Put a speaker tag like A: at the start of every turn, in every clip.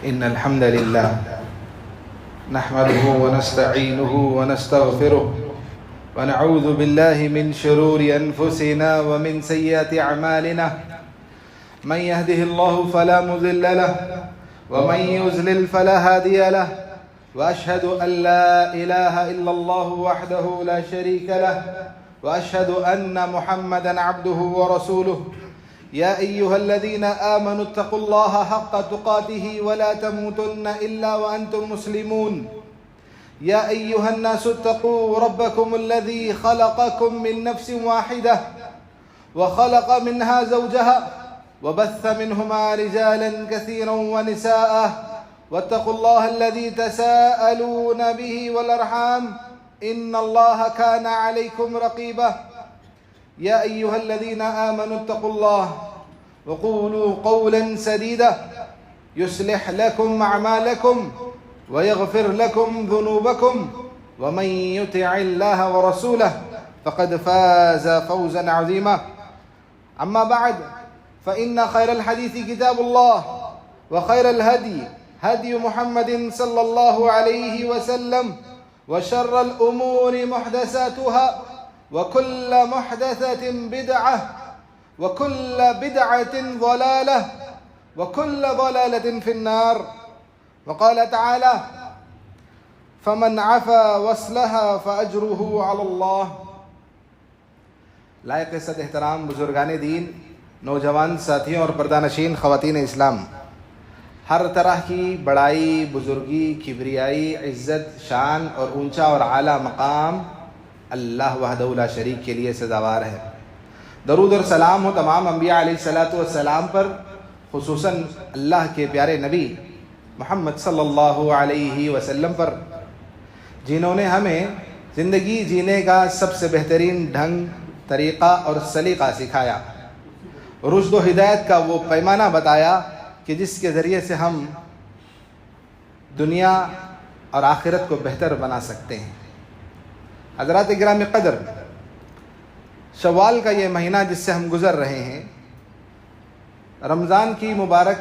A: إن الحمد لله نحمده ونستعينه ونستغفره ونعوذ بالله من شرور أنفسنا ومن سيئات أعمالنا من يهده الله فلا مضل له ومن يضلل فلا هادي له وأشهد أن لا إله إلا الله وحده لا شريك له وأشهد أن محمدا عبده ورسوله يا أيها الذين آمنوا اتقوا الله حق تقاته ولا تموتن إلا وأنتم مسلمون يا أيها الناس اتقوا ربكم الذي خلقكم من نفس واحدة وخلق منها زوجها وبث منهما رجالا كثيرا ونساء واتقوا الله الذي تساءلون به والأرحام إن الله كان عليكم رقيبا يا أيها الذين آمنوا اتقوا الله وقولوا قولا سديدا يصلح لكم أعمالكم ويغفر لكم ذنوبكم ومن يطع الله ورسوله فقد فاز فوزا عظيما أما بعد فإن خير الحديث كتاب الله وخير الهدي هدي محمد صلى الله عليه وسلم وشر الأمور محدثاتها وكل محدثة بدعة وكل بدعة ضلالة وكل ضلالة في النار وقال تعالى فمن عفا واصلح فأجره على الله. لائق عزت احترام بزرگان دین، نوجوان ساتھیوں اور پردہ نشین خواتین اسلام، ہر طرح کی بڑائی، بزرگی، کبریائی، عزت، شان اور اونچا اور اعلیٰ مقام اللہ وحدہ لا شریک کے لیے سزاوار ہے. درود اور سلام ہو تمام انبیاء علیہ السلام پر، خصوصاً اللہ کے پیارے نبی محمد صلی اللہ علیہ وسلم پر، جنہوں نے ہمیں زندگی جینے کا سب سے بہترین ڈھنگ، طریقہ اور سلیقہ سکھایا، رشد و ہدایت کا وہ پیمانہ بتایا کہ جس کے ذریعے سے ہم دنیا اور آخرت کو بہتر بنا سکتے ہیں. حضرات گرامی قدر، شوال کا یہ مہینہ جس سے ہم گزر رہے ہیں، رمضان کی مبارک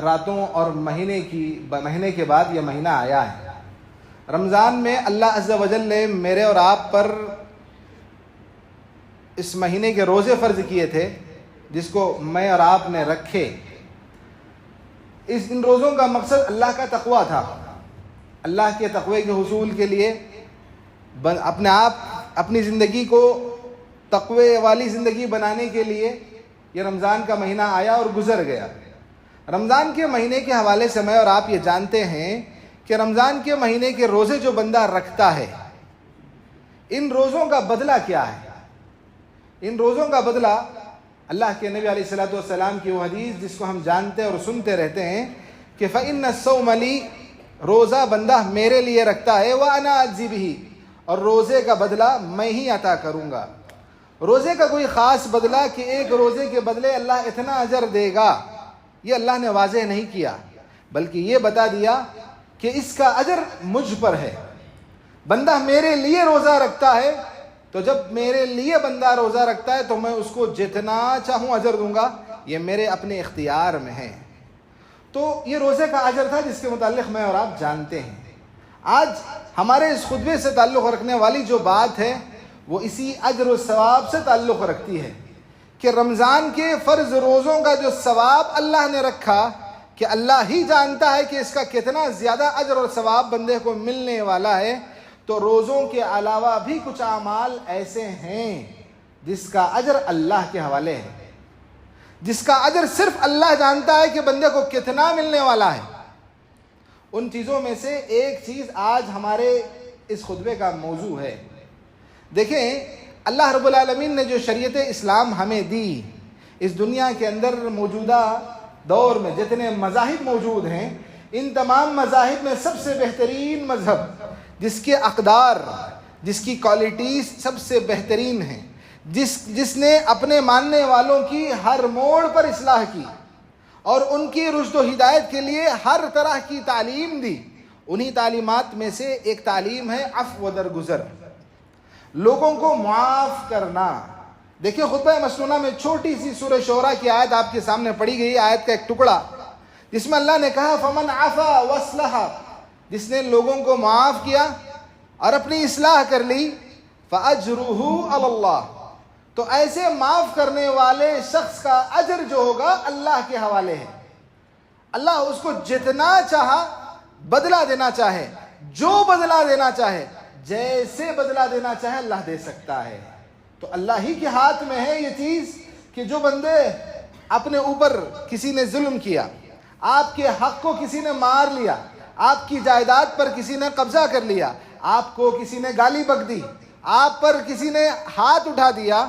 A: راتوں اور مہینے کے بعد یہ مہینہ آیا ہے. رمضان میں اللہ عز و جل نے میرے اور آپ پر اس مہینے کے روزے فرض کیے تھے، جس کو میں اور آپ نے رکھے. ان روزوں کا مقصد اللہ کا تقویٰ تھا. اللہ کے تقوی کے حصول کے لیے اپنی زندگی کو تقوی والی زندگی بنانے کے لیے یہ رمضان کا مہینہ آیا اور گزر گیا. رمضان کے مہینے کے حوالے سے میں اور آپ یہ جانتے ہیں کہ رمضان کے مہینے کے روزے جو بندہ رکھتا ہے، ان روزوں کا بدلہ کیا ہے. ان روزوں کا بدلہ اللہ کے نبی علیہ السلام کی وہ حدیث جس کو ہم جانتے اور سنتے رہتے ہیں کہ فَإِنَّ الصَّوْمَ لِي، روزہ بندہ میرے لیے رکھتا ہے، وَأَنَا أَجْزِي بِهِ، اور روزے کا بدلہ میں ہی عطا کروں گا. روزے کا کوئی خاص بدلہ کہ ایک روزے کے بدلے اللہ اتنا اجر دے گا، یہ اللہ نے واضح نہیں کیا، بلکہ یہ بتا دیا کہ اس کا اجر مجھ پر ہے. بندہ میرے لیے روزہ رکھتا ہے، تو جب میرے لیے بندہ روزہ رکھتا ہے تو میں اس کو جتنا چاہوں اجر دوں گا، یہ میرے اپنے اختیار میں ہے. تو یہ روزے کا اجر تھا جس کے متعلق میں اور آپ جانتے ہیں. آج ہمارے اس خطبے سے تعلق رکھنے والی جو بات ہے وہ اسی اجر و ثواب سے تعلق رکھتی ہے کہ رمضان کے فرض روزوں کا جو ثواب اللہ نے رکھا، کہ اللہ ہی جانتا ہے کہ اس کا کتنا زیادہ اجر اور ثواب بندے کو ملنے والا ہے. تو روزوں کے علاوہ بھی کچھ اعمال ایسے ہیں جس کا اجر اللہ کے حوالے ہے، جس کا اجر صرف اللہ جانتا ہے کہ بندے کو کتنا ملنے والا ہے. ان چیزوں میں سے ایک چیز آج ہمارے اس خطبے کا موضوع ہے. دیکھیں، اللہ رب العالمین نے جو شریعت اسلام ہمیں دی، اس دنیا کے اندر موجودہ دور میں جتنے مذاہب موجود ہیں، ان تمام مذاہب میں سب سے بہترین مذہب، جس کے اقدار، جس کی کوالٹیز سب سے بہترین ہیں، جس نے اپنے ماننے والوں کی ہر موڑ پر اصلاح کی اور ان کی رشد و ہدایت کے لیے ہر طرح کی تعلیم دی، انہی تعلیمات میں سے ایک تعلیم ہے عفو و درگزر، لوگوں کو معاف کرنا. دیکھیں خطبہ مسنونہ میں چھوٹی سی سورہ شعراء کی آیت آپ کے سامنے پڑھی گئی، آیت کا ایک ٹکڑا جس میں اللہ نے کہا فمن عفا واصلح، جس نے لوگوں کو معاف کیا اور اپنی اصلاح کر لی، فاجرہ علی اللہ، تو ایسے معاف کرنے والے شخص کا اجر جو ہوگا اللہ کے حوالے ہے۔ اللہ اس کو جتنا چاہا بدلہ دینا چاہے، جو بدلہ دینا چاہے، جیسے بدلہ دینا چاہے اللہ دے سکتا ہے۔ تو اللہ ہی کے ہاتھ میں ہے یہ چیز کہ جو بندے اپنے اوپر کسی نے ظلم کیا، آپ کے حق کو کسی نے مار لیا، آپ کی جائیداد پر کسی نے قبضہ کر لیا، آپ کو کسی نے گالی بک دی، آپ پر کسی نے ہاتھ اٹھا دیا،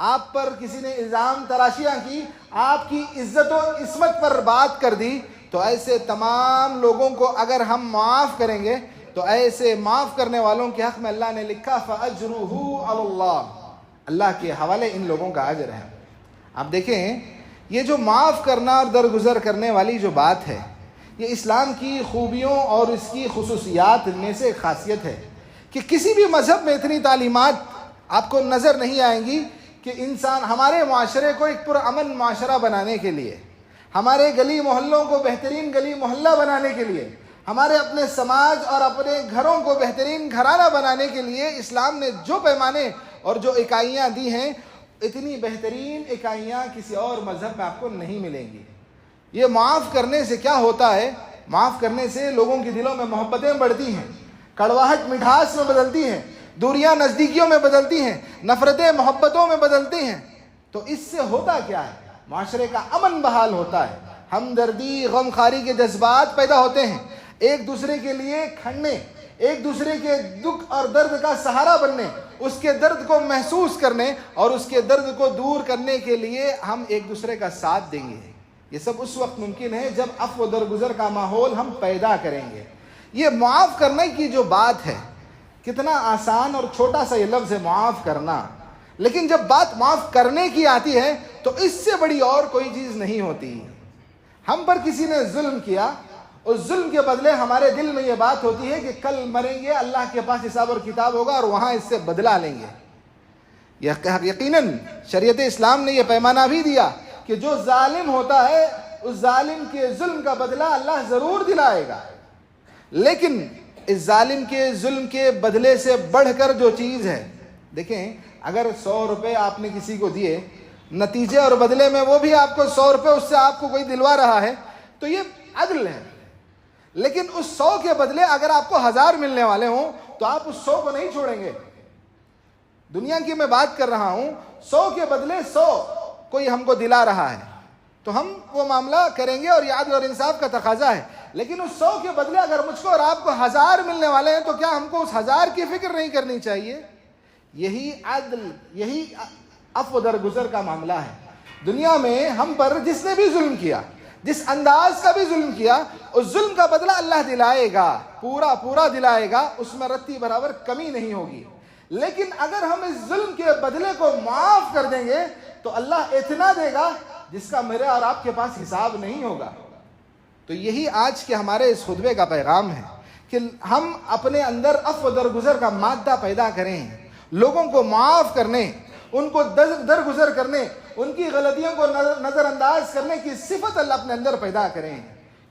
A: آپ پر کسی نے الزام تراشیاں کی، آپ کی عزت و عصمت پر بات کر دی، تو ایسے تمام لوگوں کو اگر ہم معاف کریں گے تو ایسے معاف کرنے والوں کے حق میں اللہ نے لکھا فَأَجْرُهُ عَلَى اللَّهِ، اللہ کے حوالے ان لوگوں کا اجر ہے۔ آپ دیکھیں یہ جو معاف کرنا اور درگزر کرنے والی جو بات ہے، یہ اسلام کی خوبیوں اور اس کی خصوصیات میں سے ایک خاصیت ہے کہ کسی بھی مذہب میں اتنی تعلیمات آپ کو نظر نہیں آئیں گی کہ انسان ہمارے معاشرے کو ایک پرامن معاشرہ بنانے کے لیے، ہمارے گلی محلوں کو بہترین گلی محلہ بنانے کے لیے، ہمارے اپنے سماج اور اپنے گھروں کو بہترین گھرانہ بنانے کے لیے اسلام نے جو پیمانے اور جو اکائیاں دی ہیں، اتنی بہترین اکائیاں کسی اور مذہب میں آپ کو نہیں ملیں گی۔ یہ معاف کرنے سے کیا ہوتا ہے؟ معاف کرنے سے لوگوں کے دلوں میں محبتیں بڑھتی ہیں، کڑواہٹ مٹھاس میں بدلتی ہیں، دوریاں نزدیکیوں میں بدلتی ہیں، نفرتیں محبتوں میں بدلتی ہیں۔ تو اس سے ہوتا کیا ہے؟ معاشرے کا امن بحال ہوتا ہے، ہمدردی غمخواری کے جذبات پیدا ہوتے ہیں، ایک دوسرے کے لیے کھڑنے، ایک دوسرے کے دکھ اور درد کا سہارا بننے، اس کے درد کو محسوس کرنے اور اس کے درد کو دور کرنے کے لیے ہم ایک دوسرے کا ساتھ دیں گے۔ یہ سب اس وقت ممکن ہے جب عفو و درگزر کا ماحول ہم پیدا کریں گے۔ یہ معاف کرنے کی جو بات ہے، کتنا آسان اور چھوٹا سا یہ لفظ ہے معاف کرنا، لیکن جب بات معاف کرنے کی آتی ہے تو اس سے بڑی اور کوئی چیز نہیں ہوتی۔ ہم پر کسی نے ظلم کیا، اس ظلم کے بدلے ہمارے دل میں یہ بات ہوتی ہے کہ کل مریں گے، اللہ کے پاس حساب اور کتاب ہوگا اور وہاں اس سے بدلہ لیں گے۔ یقیناً شریعت اسلام نے یہ پیمانہ بھی دیا کہ جو ظالم ہوتا ہے اس ظالم کے ظلم کا بدلہ اللہ ضرور دلائے گا، لیکن اس ظالم کے ظلم کے بدلے سے بڑھ کر جو چیز ہے، دیکھیں اگر 100 روپے آپ نے کسی کو دیے، نتیجے اور بدلے میں وہ بھی آپ کو 100 روپے اس سے آپ کو کوئی دلوا رہا ہے تو یہ عدل ہے، لیکن اس 100 کے بدلے اگر آپ کو 1000 ملنے والے ہوں تو آپ اس 100 کو نہیں چھوڑیں گے۔ دنیا کی میں بات کر رہا ہوں، 100 کے بدلے 100 کوئی ہم کو دلا رہا ہے تو ہم وہ معاملہ کریں گے اور یہ عدل اور انصاف کا تقاضا ہے، لیکن اس 100 کے بدلے اگر مجھ کو اور آپ کو 1000 ملنے والے ہیں تو کیا ہم کو اس 1000 کی فکر نہیں کرنی چاہیے؟ یہی عدل، یہی عفو درگزر کا معاملہ ہے۔ دنیا میں ہم پر جس نے بھی ظلم کیا، جس انداز کا بھی ظلم کیا، اس ظلم کا بدلہ اللہ دلائے گا، پورا پورا دلائے گا، اس میں رتی برابر کمی نہیں ہوگی۔ لیکن اگر ہم اس ظلم کے بدلے کو معاف کر دیں گے تو اللہ اتنا دے گا جس کا میرے اور آپ کے پاس حساب نہیں ہوگا۔ تو یہی آج کے ہمارے اس خطبے کا پیغام ہے کہ ہم اپنے اندر عفو درگزر کا مادہ پیدا کریں، لوگوں کو معاف کرنے، ان کو درگزر کرنے، ان کی غلطیوں کو نظر انداز کرنے کی صفت اللہ اپنے اندر پیدا کریں،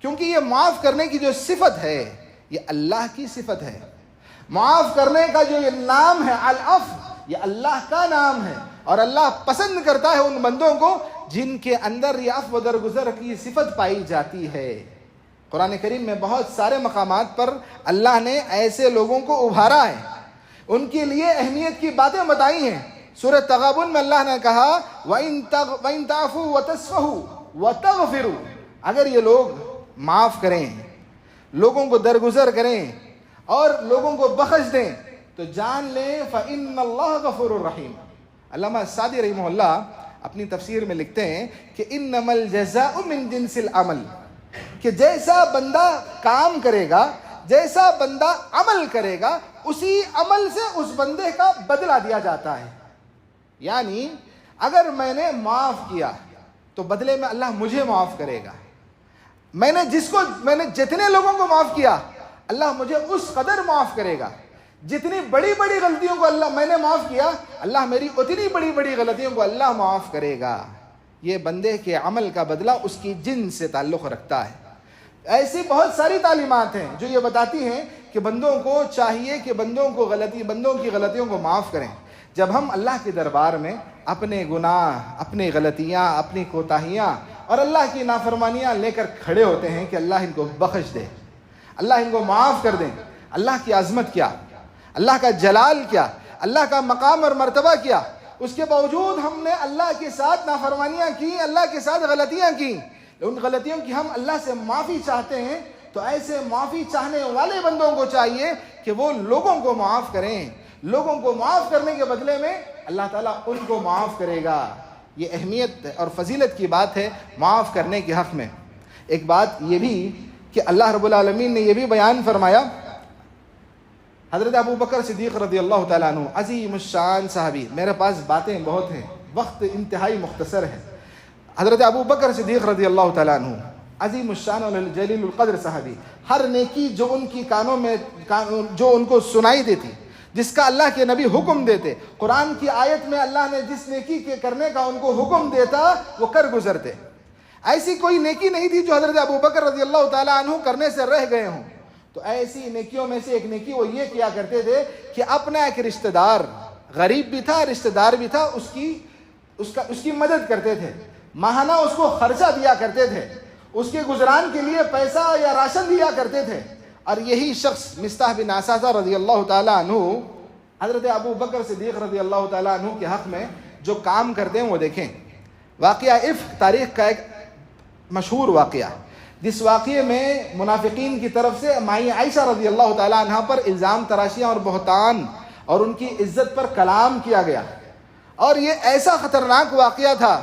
A: کیونکہ یہ معاف کرنے کی جو صفت ہے یہ اللہ کی صفت ہے۔ معاف کرنے کا جو یہ نام ہے العفو، یہ اللہ کا نام ہے، اور اللہ پسند کرتا ہے ان بندوں کو جن کے اندر یہ عفو درگزر کی صفت پائی جاتی ہے۔ قرآن کریم میں بہت سارے مقامات پر اللہ نے ایسے لوگوں کو ابھارا ہے، ان کے لیے اہمیت کی باتیں بتائی ہیں۔ سورہ تغابن میں اللہ نے کہا وَإِن تَعْفُوا وَتَصْفَحُوا وَتَغْفِرُوا، اگر یہ لوگ معاف کریں، لوگوں کو درگزر کریں اور لوگوں کو بخش دیں تو جان لیں فَإِنَّ اللَّهَ غَفُورٌ رَحِيمٌ۔ علامہ سعدی رحمہ اللہ اپنی تفسیر میں لکھتے ہیں کہ انما الجزاء من جنس العمل، کہ جیسا بندہ کام کرے گا، جیسا بندہ عمل کرے گا، اسی عمل سے اس بندے کا بدلہ دیا جاتا ہے۔ یعنی اگر میں نے معاف کیا تو بدلے میں اللہ مجھے معاف کرے گا، میں نے جتنے لوگوں کو معاف کیا اللہ مجھے اس قدر معاف کرے گا، جتنی بڑی بڑی غلطیوں کو اللہ میں نے معاف کیا اللہ میری اتنی بڑی بڑی غلطیوں کو اللہ معاف کرے گا۔ یہ بندے کے عمل کا بدلہ اس کی جنس سے تعلق رکھتا ہے۔ ایسی بہت ساری تعلیمات ہیں جو یہ بتاتی ہیں کہ بندوں کو چاہیے کہ بندوں کی غلطیوں کو معاف کریں۔ جب ہم اللہ کے دربار میں اپنے گناہ، اپنی غلطیاں، اپنی کوتاہیاں اور اللہ کی نافرمانیاں لے کر کھڑے ہوتے ہیں کہ اللہ ان کو بخش دے، اللہ ان کو معاف کر دیں، اللہ کی عظمت کیا، اللہ کا جلال کیا، اللہ کا مقام اور مرتبہ کیا، اس کے باوجود ہم نے اللہ کے ساتھ نافرمانیاں کی، اللہ کے ساتھ غلطیاں کی، ان غلطیوں کی ہم اللہ سے معافی چاہتے ہیں، تو ایسے معافی چاہنے والے بندوں کو چاہیے کہ وہ لوگوں کو معاف کریں، لوگوں کو معاف کرنے کے بدلے میں اللہ تعالیٰ ان کو معاف کرے گا۔ یہ اہمیت اور فضیلت کی بات ہے معاف کرنے کے حق میں۔ ایک بات یہ بھی کہ اللہ رب العالمین نے یہ بھی بیان فرمایا، حضرت ابو بکر صدیق رضی اللہ تعالیٰ عنہ عظیم الشان صحابی، میرے پاس باتیں بہت ہیں، وقت انتہائی مختصر ہے۔ حضرت ابو بکر صدیق رضی اللہ تعالیٰ عنہ عظیم الشان اور جلیل القدر صحابی، ہر نیکی جو ان کی کانوں میں جو ان کو سنائی دیتی، جس کا اللہ کے نبی حکم دیتے، قرآن کی آیت میں اللہ نے جس نیکی کے کرنے کا ان کو حکم دیتا وہ کر گزرتے۔ ایسی کوئی نیکی نہیں تھی جو حضرت ابو بکر رضی اللہ تعالیٰ عنہ کرنے سے رہ گئے ہوں۔ تو ایسی نیکیوں میں سے ایک نیکی وہ یہ کیا کرتے تھے کہ اپنا ایک رشتہ دار، غریب بھی تھا، رشتہ دار بھی تھا، اس کی مدد کرتے تھے، ماہانہ اس کو خرچہ دیا کرتے تھے، اس کے گزران کے لیے پیسہ یا راشن دیا کرتے تھے۔ اور یہی شخص مصطح بن اساسہ رضی اللہ تعالیٰ عنہ حضرت ابو بکر صدیق رضی اللہ تعالیٰ عنہ کے حق میں جو کام کرتے ہیں وہ دیکھیں۔ واقعہ افک تاریخ کا ایک مشہور واقعہ، جس واقعے میں منافقین کی طرف سے مائی عائشہ رضی اللہ تعالیٰ عنہ پر الزام تراشیاں اور بہتان اور ان کی عزت پر کلام کیا گیا، اور یہ ایسا خطرناک واقعہ تھا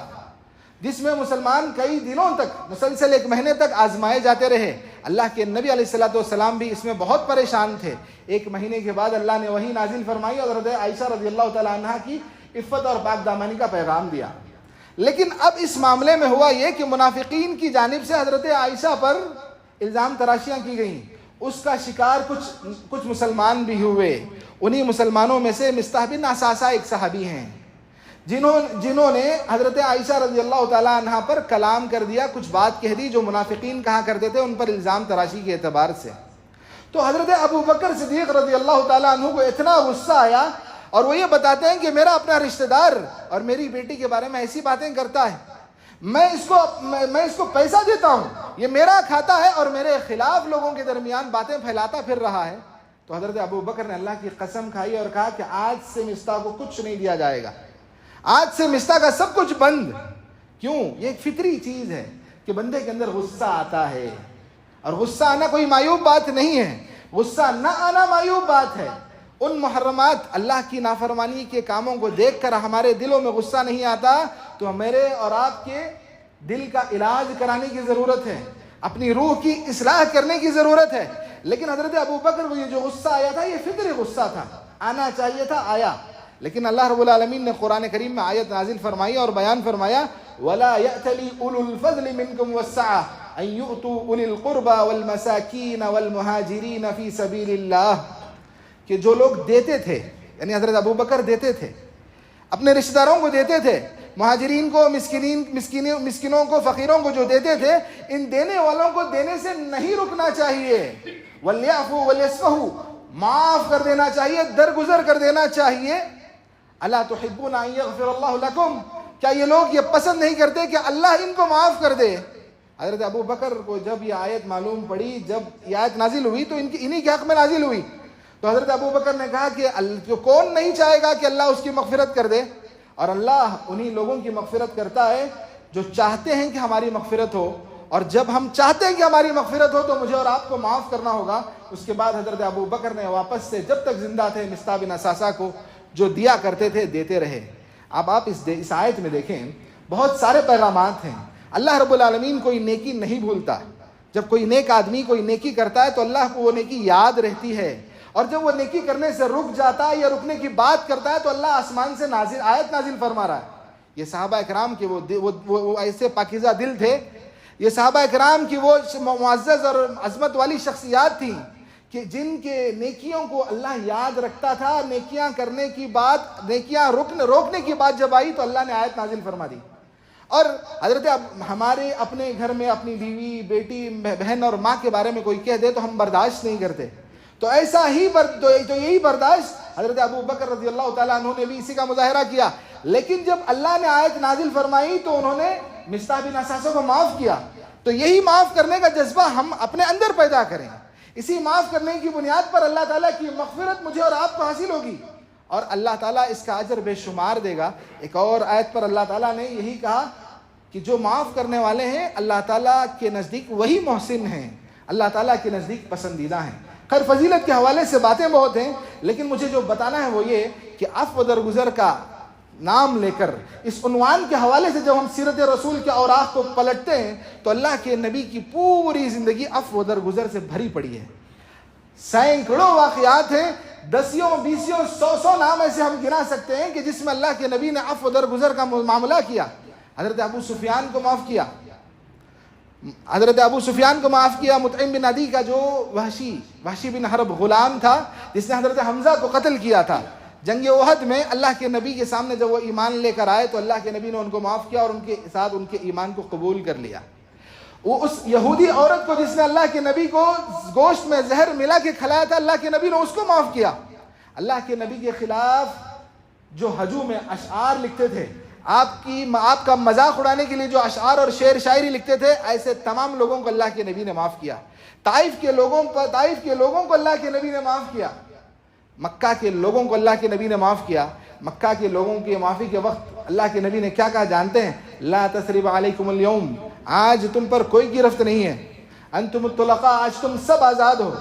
A: جس میں مسلمان کئی دنوں تک، مسلسل 1 مہینے تک آزمائے جاتے رہے۔ اللہ کے نبی علیہ السلام بھی اس میں بہت پریشان تھے۔ 1 مہینے کے بعد اللہ نے وحی نازل فرمائی اور حضرت عائشہ رضی اللہ تعالیٰ عنہ کی عفت اور پاک دامانی کا پیغام دیا۔ لیکن اب اس معاملے میں ہوا یہ کہ منافقین کی جانب سے حضرت عائشہ پر الزام تراشیاں کی گئیں، اس کا شکار کچھ مسلمان بھی ہوئے۔ انہی مسلمانوں میں سے مصطح بن اساسہ ایک صحابی ہیں جنہوں نے حضرت عائشہ رضی اللہ تعالیٰ عنہ پر کلام کر دیا، کچھ بات کہہ دی جو منافقین کہا کرتے تھے ان پر الزام تراشی کے اعتبار سے۔ تو حضرت ابو بکر صدیق رضی اللہ تعالیٰ عنہ کو اتنا غصہ آیا، اور وہ یہ بتاتے ہیں کہ میرا اپنا رشتہ دار اور میری بیٹی کے بارے میں ایسی باتیں کرتا ہے، میں اس کو پیسہ دیتا ہوں، یہ میرا کھاتا ہے اور میرے خلاف لوگوں کے درمیان باتیں پھیلاتا پھر رہا ہے۔ تو حضرت ابو بکر نے اللہ کی قسم کھائی اور کہا کہ آج سے مصطح کو کچھ نہیں دیا جائے گا، آج سے مصطح کا سب کچھ بند۔ کیوں؟ یہ ایک فطری چیز ہے کہ بندے کے اندر غصہ آتا ہے، اور غصہ آنا کوئی معیوب بات نہیں ہے، غصہ نہ آنا معیوب بات ہے۔ ان محرمات اللہ کی نافرمانی کے کاموں کو دیکھ کر ہمارے دلوں میں غصہ نہیں آتا تو میرے اور آپ کے دل کا علاج کرانے کی ضرورت ہے، اپنی روح کی اصلاح کرنے کی ضرورت ہے۔ لیکن حضرت ابو بکر کو یہ جو غصہ آیا تھا یہ فطری غصہ تھا، آنا چاہیے تھا، آیا۔ لیکن اللہ رب العالمین نے قرآن کریم میں آیت نازل فرمائی اور بیان فرمایا وَلَا يَأْتَلِ أُولُو الْفَضْلِ مِنْكُمْ وَالسَّعَةِ أَنْ يُؤْتُوا أُولِي الْقُرْبَى وَالْمَسَاكِينَ وَالْمُهَاجِرِينَ فِي سَبِيلِ اللَّهِ، کہ جو لوگ دیتے تھے، یعنی حضرت ابو بکر دیتے تھے، اپنے رشتہ داروں کو دیتے تھے، مہاجرین کو، مسکینوں کو، فقیروں کو جو دیتے تھے، ان دینے والوں کو دینے سے نہیں رکنا چاہیے۔ وَلْيَعْفُوا وَلْيَصْفَحُوا، معاف کر دینا چاہیے، درگزر کر دینا چاہیے۔ الا تحبون ان یغفر اللہ لکم، کیا یہ لوگ یہ پسند نہیں کرتے کہ اللہ ان کو معاف کر دے؟ حضرت ابو بکر کو جب یہ آیت معلوم پڑی، جب یہ آیت نازل ہوئی تو انہی کے حق میں نازل ہوئی، تو حضرت ابو بکر نے کہا کہ کون نہیں چاہے گا کہ اللہ اس کی مغفرت کر دے، اور اللہ انہی لوگوں کی مغفرت کرتا ہے جو چاہتے ہیں کہ ہماری مغفرت ہو، اور جب ہم چاہتے ہیں کہ ہماری مغفرت ہو تو مجھے اور آپ کو معاف کرنا ہوگا۔ اس کے بعد حضرت ابو بکر نے واپس سے جب تک زندہ تھے مصطح بن اساسہ کو جو دیا کرتے تھے دیتے رہے۔ اب آپ اس آیت میں دیکھیں بہت سارے پیغامات ہیں۔ اللہ رب العالمین کوئی نیکی نہیں بھولتا، جب کوئی نیک آدمی کوئی نیکی کرتا ہے تو اللہ کو وہ نیکی یاد رہتی ہے، اور جب وہ نیکی کرنے سے رک جاتا ہے یا رکنے کی بات کرتا ہے تو اللہ آسمان سے آیت نازل فرما رہا ہے۔ یہ صحابہ اکرام کے وہ ایسے پاکیزہ دل تھے، یہ صحابہ اکرام کی وہ معزز اور عظمت والی شخصیات تھیں کہ جن کے نیکیوں کو اللہ یاد رکھتا تھا۔ نیکیاں کرنے کی بات، نیکیاں روکنے کی بات جب آئی تو اللہ نے آیت نازل فرما دی، اور حضرت اب ہمارے اپنے گھر میں اپنی بیوی بیٹی بہن اور ماں کے بارے میں کوئی کہہ دے تو ہم برداشت نہیں کرتے. تو ایسا ہی تو یہی برداشت حضرت ابو بکر رضی اللہ تعالیٰ عنہ نے بھی اسی کا مظاہرہ کیا. لیکن جب اللہ نے آیت نازل فرمائی تو انہوں نے مصطح بن اساسہ کو معاف کیا. تو یہی معاف کرنے کا جذبہ ہم اپنے اندر پیدا کریں. اسی معاف کرنے کی بنیاد پر اللہ تعالیٰ کی مغفرت مجھے اور آپ کو حاصل ہوگی اور اللہ تعالیٰ اس کا اجر بے شمار دے گا. ایک اور آیت پر اللہ تعالیٰ نے یہی کہا کہ جو معاف کرنے والے ہیں اللہ تعالیٰ کے نزدیک وہی محسن ہیں, اللہ تعالیٰ کے نزدیک پسندیدہ ہیں. خیر فضیلت کے حوالے سے باتیں بہت ہیں, لیکن مجھے جو بتانا ہے وہ یہ کہ عفو درگزر کا نام لے کر اس عنوان کے حوالے سے جب ہم سیرت رسول کے اوراق کو پلٹتے ہیں تو اللہ کے نبی کی پوری زندگی عفو درگزر سے بھری پڑی ہے. سینکڑوں واقعات ہیں, دسیوں بیسیوں سو نام ایسے ہم گنا سکتے ہیں کہ جس میں اللہ کے نبی نے عفو درگزر کا معاملہ کیا. حضرت ابو سفیان کو معاف کیا, حضرت ابو سفیان کو معاف کیا. مطعم بن عدی کا جو وحشی بن حرب غلام تھا جس نے حضرت حمزہ کو قتل کیا تھا جنگ احد میں, اللہ کے نبی کے سامنے جب وہ ایمان لے کر آئے تو اللہ کے نبی نے ان کو معاف کیا اور ان کے ساتھ ان کے ایمان کو قبول کر لیا. وہ اس یہودی عورت کو جس نے اللہ کے نبی کو گوشت میں زہر ملا کے کھلایا تھا, اللہ کے نبی نے اس کو معاف کیا. اللہ کے نبی کے خلاف جو ہجوم میں اشعار لکھتے تھے, آپ کا مذاق اڑانے کے لیے جو اشعار اور شعر شاعری لکھتے تھے, ایسے تمام لوگوں کو اللہ کے نبی نے معاف کیا. طائف کے لوگوں کو اللہ کے نبی نے معاف کیا. مکہ کے لوگوں کو اللہ کے نبی نے معاف کیا. مکہ کے لوگوں کی معافی کے وقت اللہ کے نبی نے کیا کہا جانتے ہیں؟ لا تثریب علیکم اليوم, آج تم پر کوئی گرفت نہیں ہے. انتم الطلقاء, آج تم سب آزاد ہو.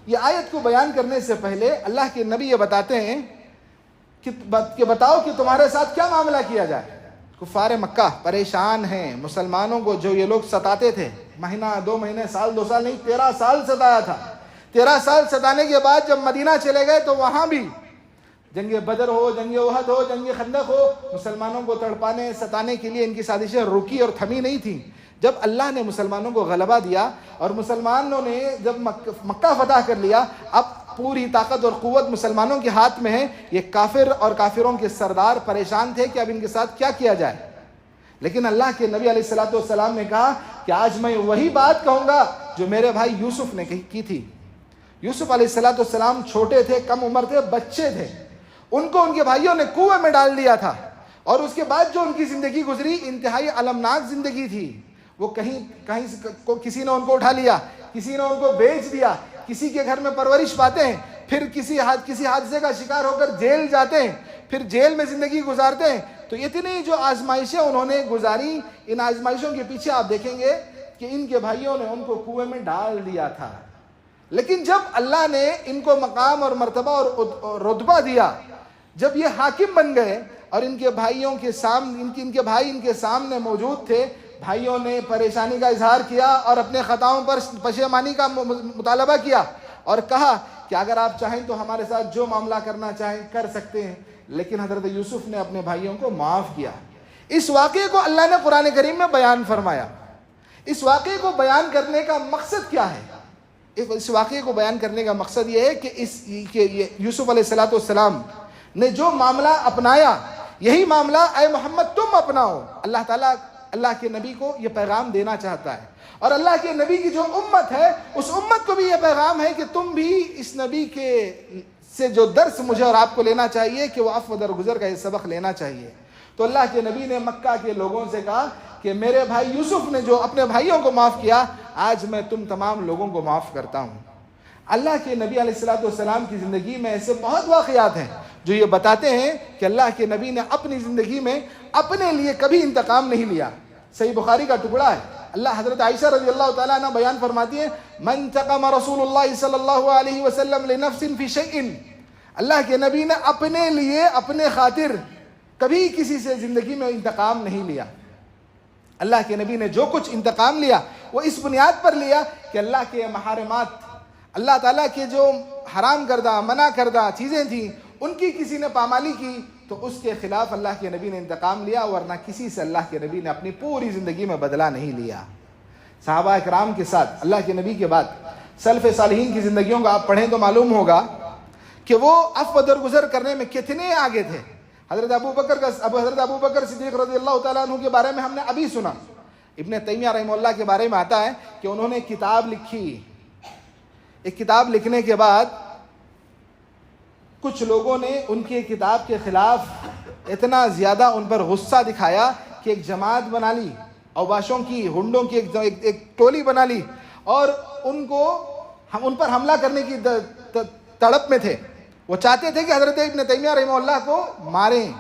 A: یہ آیت کو بیان کرنے سے پہلے اللہ کے نبی یہ بتاتے ہیں کہ بتاؤ کہ تمہارے ساتھ کیا معاملہ کیا جائے. کفار مکہ پریشان ہیں, مسلمانوں کو جو یہ لوگ ستاتے تھے, مہینہ 2 مہینے سال 2 سال نہیں 13 سال ستایا تھا. 13 سال ستانے کے بعد جب مدینہ چلے گئے تو وہاں بھی جنگ بدر ہو, جنگ احد ہو, جنگ خندق ہو, مسلمانوں کو تڑپانے ستانے کے لیے ان کی سازشیں رکی اور تھمی نہیں تھیں. جب اللہ نے مسلمانوں کو غلبہ دیا اور مسلمانوں نے جب مکہ فتح کر لیا, اب پوری طاقت اور قوت مسلمانوں کے ہاتھ میں ہے. یہ کافر اور کافروں کے سردار پریشان تھے کہ اب ان کے ساتھ کیا کیا جائے. لیکن اللہ کے نبی علیہ الصلوۃ والسلام نے کہا کہ آج میں وہی بات کہوں گا جو میرے بھائی یوسف نے کی تھی. یوسف علیہ الصلوۃ والسلام چھوٹے تھے, کم عمر تھے, بچے تھے. ان کو ان کے بھائیوں نے کنویں میں ڈال دیا تھا اور اس کے بعد جو ان کی زندگی گزری انتہائی المناک زندگی تھی. وہ کہیں کسی نے ان کو اٹھا لیا, کسی نے ان کو بیچ دیا, کسی کے گھر میں پرورش پاتے ہیں, پھر کسی حادثے کا شکار ہو کر جیل جاتے ہیں, پھر جیل میں زندگی گزارتے ہیں. تو اتنی جو آزمائشیں انہوں نے گزاری, ان آزمائشوں کے پیچھے آپ دیکھیں گے کہ ان کے بھائیوں نے ان کو کنویں میں ڈال دیا تھا. لیکن جب اللہ نے ان کو مقام اور مرتبہ اور رتبہ دیا, جب یہ حاکم بن گئے اور ان کے بھائیوں کے سامنے ان کے بھائی ان کے سامنے موجود تھے, بھائیوں نے پریشانی کا اظہار کیا اور اپنے خطاؤں پر پشیمانی کا مطالبہ کیا اور کہا کہ اگر آپ چاہیں تو ہمارے ساتھ جو معاملہ کرنا چاہیں کر سکتے ہیں. لیکن حضرت یوسف نے اپنے بھائیوں کو معاف کیا. اس واقعے کو اللہ نے قرآن کریم میں بیان فرمایا. اس واقعے کو بیان کرنے کا مقصد کیا ہے؟ اس واقعے کو بیان کرنے کا مقصد یہ ہے کہ یوسف علیہ الصلوۃ والسلام نے جو معاملہ اپنایا, یہی معاملہ اے محمد تم اپناؤ. اللہ تعالیٰ اللہ کے نبی کو یہ پیغام دینا چاہتا ہے, اور اللہ کے نبی کی جو امت ہے اس امت کو بھی یہ پیغام ہے کہ تم بھی اس نبی کے سے جو درس مجھے اور آپ کو لینا چاہیے کہ وہ عفو درگزر کا یہ سبق لینا چاہیے. تو اللہ کے نبی نے مکہ کے لوگوں سے کہا کہ میرے بھائی یوسف نے جو اپنے بھائیوں کو معاف کیا, آج میں تم تمام لوگوں کو معاف کرتا ہوں. اللہ کے نبی علیہ الصلوۃ والسلام کی زندگی میں ایسے بہت واقعات ہیں جو یہ بتاتے ہیں کہ اللہ کے نبی نے اپنی زندگی میں اپنے لیے کبھی انتقام نہیں لیا. صحیح بخاری کا ٹکڑا ہے. اللہ حضرت عائشہ رضی اللہ تعالیٰ عنہ بیان فرماتی ہیں, من انتقم رسول اللہ صلی اللہ علیہ وسلم لنفس فی شیء, اللہ کے نبی نے اپنے لیے اپنے خاطر کبھی کسی سے زندگی میں انتقام نہیں لیا. اللہ کے نبی نے جو کچھ انتقام لیا وہ اس بنیاد پر لیا کہ اللہ کے محارمات, اللہ تعالیٰ کے جو حرام کردہ منع کردہ چیزیں تھیں ان کی کسی نے پامالی کی تو اس کے خلاف اللہ کے نبی نے انتقام لیا, ورنہ کسی سے اللہ کے نبی نے اپنی پوری زندگی میں بدلہ نہیں لیا. صحابہ اکرام کے ساتھ اللہ کے نبی کے بعد سلف صالحین کی زندگیوں کا آپ پڑھیں تو معلوم ہوگا کہ وہ عفو درگزر کرنے میں کتنے آگے تھے. حضرت ابو بکر صدیق رضی اللہ تعالیٰ عنہ کے بارے میں ہم نے ابھی سنا. ابن تیمیہ رحمہ اللہ کے بارے میں آتا ہے کہ انہوں نے کتاب لکھی. ایک کتاب لکھنے کے بعد کچھ لوگوں نے ان کی کتاب کے خلاف اتنا زیادہ ان پر غصہ دکھایا کہ ایک جماعت بنا لی, اوباشوں کی, ہنڈوں کی ایک ٹولی بنا لی, اور ان پر حملہ کرنے کی تڑپ میں تھے. وہ چاہتے تھے کہ حضرت ابن تیمیہ رحمہ اللہ کو ماریں,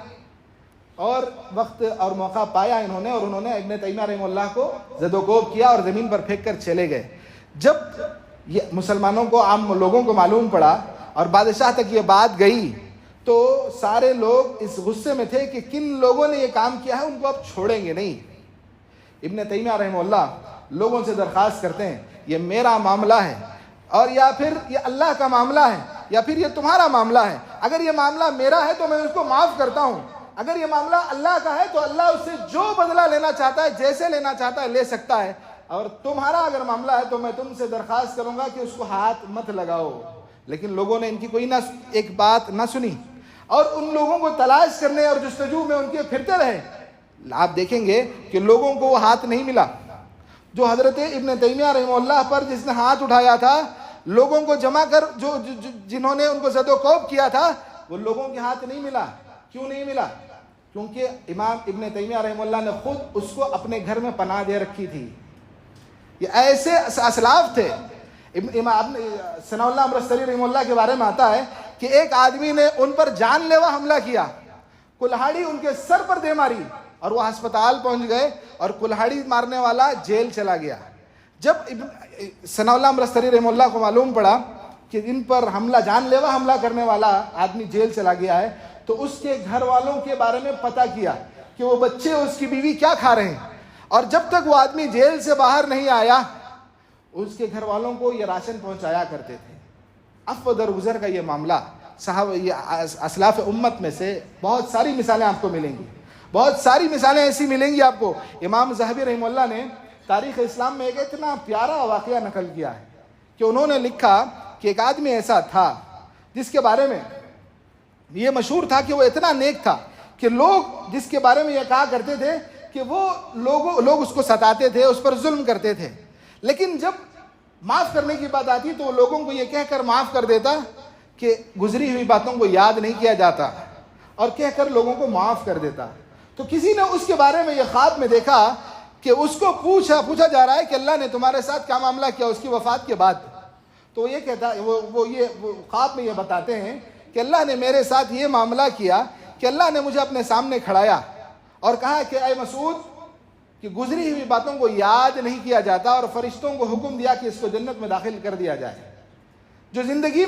A: اور وقت اور موقع پایا انہوں نے ابن تیمیہ رحمہ اللہ کو زد و کوب کیا اور زمین پر پھینک کر چلے گئے. جب یہ مسلمانوں کو, عام لوگوں کو معلوم پڑا اور بادشاہ تک یہ بات گئی تو سارے لوگ اس غصے میں تھے کہ کن لوگوں نے یہ کام کیا ہے ان کو اب چھوڑیں گے نہیں. ابن تیمیہ رحمہ اللہ لوگوں سے درخواست کرتے ہیں یہ میرا معاملہ ہے, اور یا پھر یہ اللہ کا معاملہ ہے, یا پھر یہ تمہارا معاملہ ہے. اگر یہ معاملہ میرا ہے تو میں اس کو معاف کرتا ہوں, اگر یہ معاملہ اللہ کا ہے تو اللہ اس سے جو بدلہ لینا چاہتا ہے, جیسے لینا چاہتا ہے لے سکتا ہے. اور تمہارا اگر معاملہ ہے تو میں تم سے درخواست کروں گا کہ اس کو ہاتھ مت لگاؤ. لیکن لوگوں نے ان کی کوئی نہ ایک بات نہ سنی, اور ان لوگوں کو تلاش کرنے اور جستجو میں ان کے پھرتے رہے. آپ دیکھیں گے کہ لوگوں کو وہ ہاتھ نہیں ملا جو حضرت ابن تیمیہ رحمہ اللہ پر جس نے ہاتھ اٹھایا تھا. لوگوں کو جمع کر جنہوں نے ان کو زد و کوب کیا تھا, وہ لوگوں کے ہاتھ نہیں ملا. کیوں نہیں ملا؟ کیونکہ امام ابن تیمیہ رحمہ اللہ نے خود اس کو اپنے گھر میں پناہ دے رکھی تھی. یہ ایسے اسلاف تھے. ثناء اللہ امرتسری رحمہ اللہ کے بارے میں آتا ہے کہ ایک آدمی نے ان پر جان لیوا حملہ کیا, کلہاڑی ان کے سر پر دے ماری, اور وہ ہسپتال پہنچ گئے, اور کلہاڑی مارنے والا جیل چلا گیا. جب ثناء اللہ امرتسری رحمہ اللہ کو معلوم پڑا کہ ان پر جان لیوا حملہ کرنے والا آدمی جیل چلا گیا ہے, تو اس کے گھر والوں کے بارے میں پتہ کیا کہ وہ بچے, اس کی بیوی کیا کھا رہے ہیں. اور جب تک وہ آدمی جیل سے باہر نہیں آیا اس کے گھر والوں کو یہ راشن پہنچایا کرتے تھے. عفو درگزر کا یہ معاملہ صاحب, یہ اسلاف امت میں سے بہت ساری مثالیں آپ کو ملیں گی, بہت ساری مثالیں ایسی ملیں گی آپ کو. امام ذہبی رحمہ اللہ نے تاریخ اسلام میں ایک اتنا پیارا واقعہ نقل کیا ہے کہ انہوں نے لکھا کہ ایک آدمی ایسا تھا جس کے بارے میں یہ مشہور تھا کہ وہ اتنا نیک تھا کہ لوگ جس کے بارے میں یہ کہا کرتے تھے کہ وہ لوگ اس کو ستاتے تھے, اس پر ظلم کرتے تھے, لیکن جب معاف کرنے کی بات آتی تو وہ لوگوں کو یہ کہہ کر معاف کر دیتا کہ گزری ہوئی باتوں کو یاد نہیں کیا جاتا, اور کہہ کر لوگوں کو معاف کر دیتا. تو کسی نے اس کے بارے میں یہ خواب میں دیکھا کہ اس کو پوچھا جا رہا ہے کہ اللہ نے تمہارے ساتھ کیا معاملہ کیا اس کی وفات کے بعد. تو یہ کہتا وہ خواب میں یہ بتاتے ہیں کہ اللہ نے میرے ساتھ یہ معاملہ کیا کہ اللہ نے مجھے اپنے سامنے کھڑایا اور کہا کہ اے مسعود, کہ گزری ہوئی باتوں کو یاد نہیں کیا جاتا, اور فرشتوں کو حکم دیا کہ اس کو جنت میں داخل کر دیا جائے. جو زندگی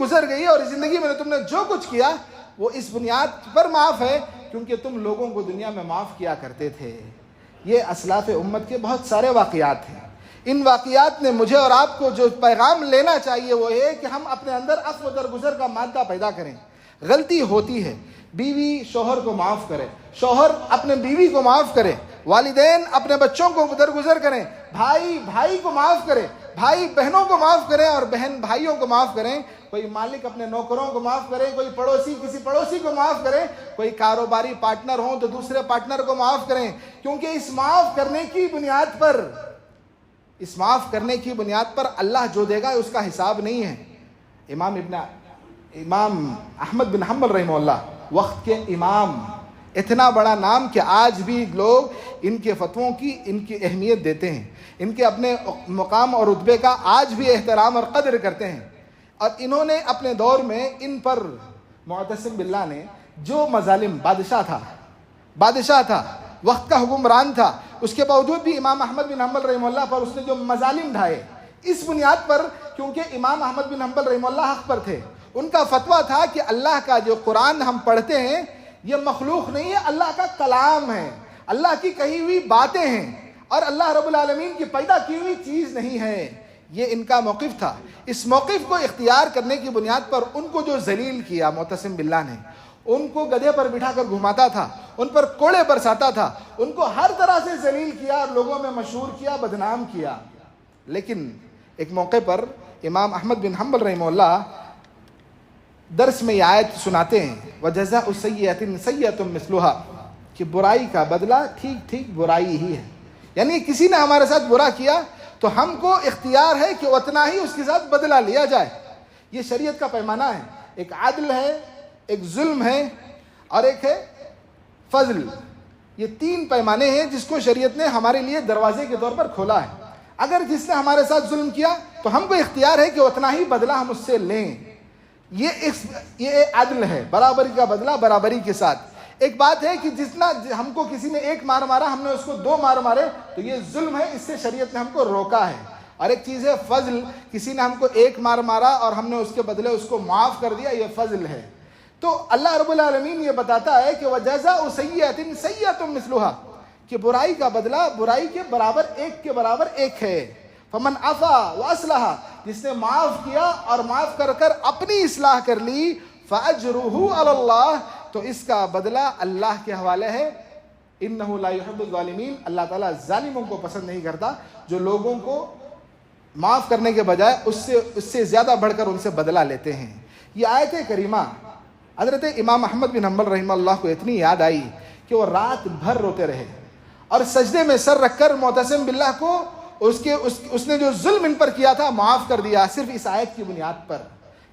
A: گزر گئی اور زندگی میں تم نے جو کچھ کیا وہ اس بنیاد پر معاف ہے کیونکہ تم لوگوں کو دنیا میں معاف کیا کرتے تھے. یہ اسلاف امت کے بہت سارے واقعات ہیں. ان واقعات نے مجھے اور آپ کو جو پیغام لینا چاہیے وہ یہ کہ ہم اپنے اندر عفو درگزر کا مادہ پیدا کریں. غلطی ہوتی ہے, بیوی شوہر کو معاف کرے, شوہر اپنے بیوی کو معاف کرے, والدین اپنے بچوں کو درگزر کریں, بھائی کو معاف کرے, بھائی بہنوں کو معاف کریں, اور بہن بھائیوں کو معاف کریں. کوئی مالک اپنے نوکروں کو معاف کرے, کوئی پڑوسی کسی پڑوسی کو معاف کرے, کوئی کاروباری پارٹنر ہوں تو دوسرے پارٹنر کو معاف کریں. کیونکہ اس معاف کرنے کی بنیاد پر اللہ جو دے گا اس کا حساب نہیں ہے. امام احمد بن حنبل رحمہ اللہ, وقت کے امام, اتنا بڑا نام کہ آج بھی لوگ ان کے فتووں کی ان کی اہمیت دیتے ہیں, ان کے اپنے مقام اور رتبے کا آج بھی احترام اور قدر کرتے ہیں. اور انہوں نے اپنے دور میں ان پر معتصم باللہ نے جو مظالم, بادشاہ تھا, وقت کا حکمران تھا, اس کے باوجود بھی امام احمد بن حنبل رحمہ اللہ پر اس نے جو مظالم ڈھائے, اس بنیاد پر کیونکہ امام احمد بن حنبل رحمہ اللہ حق پر تھے. ان کا فتویٰ تھا کہ اللہ کا جو قرآن ہم پڑھتے ہیں یہ مخلوق نہیں ہے, اللہ کا کلام ہے, اللہ کی کہی ہوئی باتیں ہیں, اور اللہ رب العالمین کی پیدا کی ہوئی چیز نہیں ہے. یہ ان کا موقف تھا. اس موقف کو اختیار کرنے کی بنیاد پر ان کو جو ذلیل کیا معتصم باللہ نے, ان کو گدھے پر بٹھا کر گھماتا تھا, ان پر کوڑے برساتا تھا, ان کو ہر طرح سے ذلیل کیا اور لوگوں میں مشہور کیا, بدنام کیا. لیکن ایک موقع پر امام احمد بن حنبل رحمہ اللہ درس میں یہ آیت سناتے ہیں وَجَزَاءُ سَيِّئَةٍ سَيِّئَةٌ مِثْلُهَا کہ برائی کا بدلہ ٹھیک ٹھیک برائی ہی ہے. یعنی کسی نے ہمارے ساتھ برا کیا تو ہم کو اختیار ہے کہ اتنا ہی اس کے ساتھ بدلہ لیا جائے. یہ شریعت کا پیمانہ ہے. ایک عدل ہے، ایک ظلم ہے، اور ایک ہے فضل. یہ تین پیمانے ہیں جس کو شریعت نے ہمارے لیے دروازے کے طور پر کھولا ہے. اگر جس نے ہمارے ساتھ ظلم کیا تو ہم کو اختیار ہے کہ اتنا ہی بدلہ ہم اس سے لیں. یہ عدل ہے، برابری کا بدلہ برابری کے ساتھ. ایک بات ہے کہ جتنا ہم کو کسی نے ایک مار مارا ہم نے اس کو 2 مار مارے تو یہ ظلم ہے، اس سے شریعت نے ہم کو روکا ہے. اور ایک چیز ہے فضل، کسی نے ہم کو 1 مار مارا اور ہم نے اس کے بدلے اس کو معاف کر دیا، یہ فضل ہے. تو اللہ رب العالمین یہ بتاتا ہے کہ وَجَزَاءُ سَيِّئَةٍ سَيِّئَةٌ مِثْلُهَا کہ برائی کا بدلہ برائی کے برابر ایک ہے. فَمَنْ عَفَا وَأَصْلَحَ جس نے معاف کیا اور معاف کر کر اپنی اصلاح کر لی فَأَجْرُهُ عَلَى اللَّهِ تو اس کا بدلہ اللہ کے حوالے ہے. انہ لا یحب الظالمین اللہ تعالیٰ ظالموں کو پسند نہیں کرتا جو لوگوں کو معاف کرنے کے بجائے اس سے زیادہ بڑھ کر ان سے بدلہ لیتے ہیں. یہ آیت کریمہ حضرت امام احمد بن حنبل رحمہ اللہ کو اتنی یاد آئی کہ وہ رات بھر روتے رہے اور سجدے میں سر رکھ کر معتصم باللہ کو اس نے جو ظلم ان پر کیا تھا معاف کر دیا، صرف اس آیت کی بنیاد پر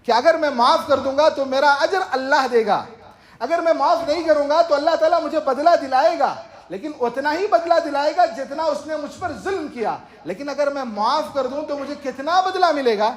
A: کہ اگر میں معاف کر دوں گا تو میرا اجر اللہ دے گا، اگر میں معاف نہیں کروں گا تو اللہ تعالیٰ مجھے بدلہ دلائے گا، لیکن اتنا ہی بدلہ دلائے گا جتنا اس نے مجھ پر ظلم کیا. لیکن اگر میں معاف کر دوں تو مجھے کتنا بدلہ ملے گا.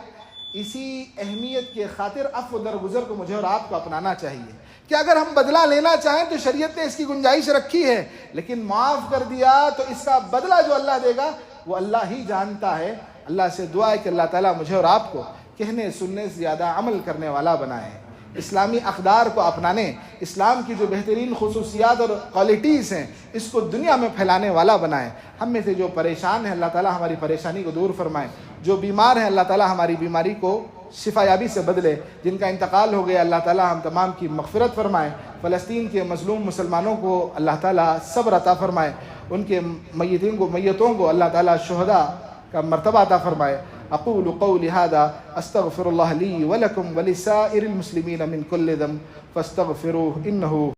A: اسی اہمیت کے خاطر عفو درگزر کو مجھے اور آپ کو اپنانا چاہیے کہ اگر ہم بدلہ لینا چاہیں تو شریعت نے اس کی گنجائش رکھی ہے، لیکن معاف کر دیا تو اس کا بدلہ جو اللہ دے گا وہ اللہ ہی جانتا ہے. اللہ سے دعا ہے کہ اللہ تعالیٰ مجھے اور آپ کو کہنے سننے سے زیادہ عمل کرنے والا بنائے، اسلامی اقدار کو اپنانے، اسلام کی جو بہترین خصوصیات اور کوالٹیز ہیں اس کو دنیا میں پھیلانے والا بنائے. ہم میں سے جو پریشان ہیں اللہ تعالیٰ ہماری پریشانی کو دور فرمائے، جو بیمار ہیں اللہ تعالیٰ ہماری بیماری کو شفا یابی سے بدلے، جن کا انتقال ہو گیا اللہ تعالیٰ ہم تمام کی مغفرت فرمائے. فلسطین کے مظلوم مسلمانوں کو اللہ تعالیٰ صبر عطا فرمائے، ان کے میتوں کو اللہ تعالیٰ شہداء کا مرتبہ عطا فرمائے. اقول قولی هذا استغفر الله لي ولكم ولسائر المسلمين من كل ذنب فاستغفروه انه